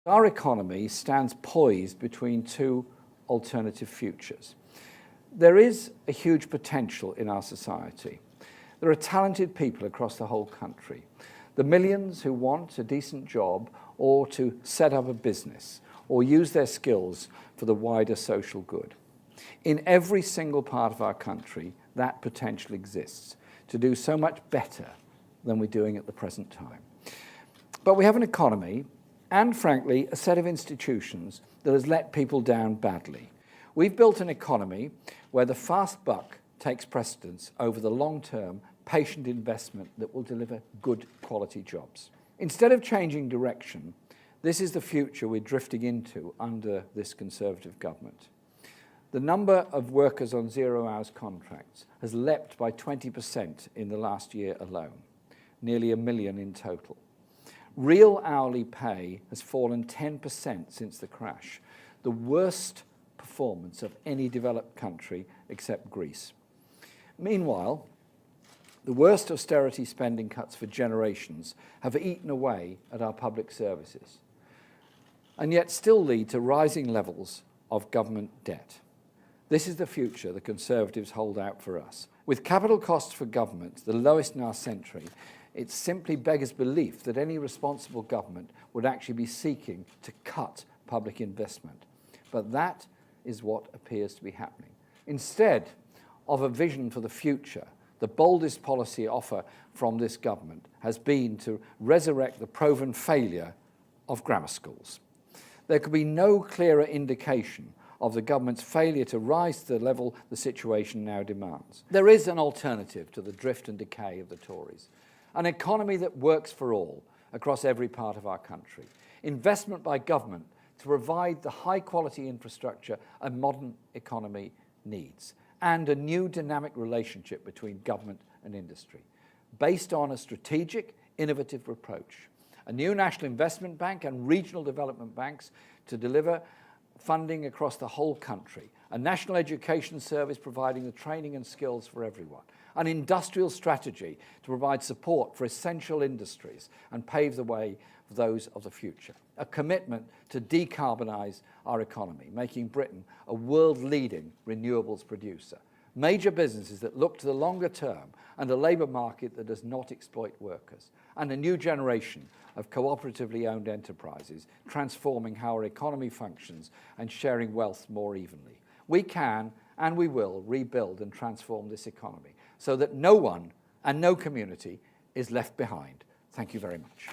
Our economy stands poised between two alternative futures. There is a huge potential in our society. There are talented people across the whole country. The millions who want a decent job or to set up a business or use their skills for the wider social good. In every single part of our country, that potential exists to do so much better than we're doing at the present time. But we have an economy and, frankly, a set of institutions that has let people down badly. We've built an economy where the fast buck takes precedence over the long-term, patient investment that will deliver good quality jobs. Instead of changing direction, this is the future we're drifting into under this Conservative government. The number of workers on zero-hours contracts has leapt by 20% in the last year alone, nearly 1 million in total. Real hourly pay has fallen 10% since the crash, the worst performance of any developed country except Greece. Meanwhile, the worst austerity spending cuts for generations have eaten away at our public services and yet still lead to rising levels of government debt. This is the future the Conservatives hold out for us. With capital costs for government the lowest in our century, it simply beggars belief that any responsible government would actually be seeking to cut public investment. But that is what appears to be happening. Instead of a vision for the future, the boldest policy offer from this government has been to resurrect the proven failure of grammar schools. There could be no clearer indication of the government's failure to rise to the level the situation now demands. There is an alternative to the drift and decay of the Tories, an economy that works for all across every part of our country, investment by government to provide the high-quality infrastructure a modern economy needs, and a new dynamic relationship between government and industry, based on a strategic, innovative approach. A new National Investment Bank and regional development banks to deliver funding across the whole country, a national education service providing the training and skills for everyone, an industrial strategy to provide support for essential industries and pave the way for those of the future, a commitment to decarbonise our economy, making Britain a world-leading renewables producer, major businesses that look to the longer term and a labour market that does not exploit workers, and a new generation of cooperatively owned enterprises transforming how our economy functions and sharing wealth more evenly. We can and we will rebuild and transform this economy so that no one and no community is left behind. Thank you very much.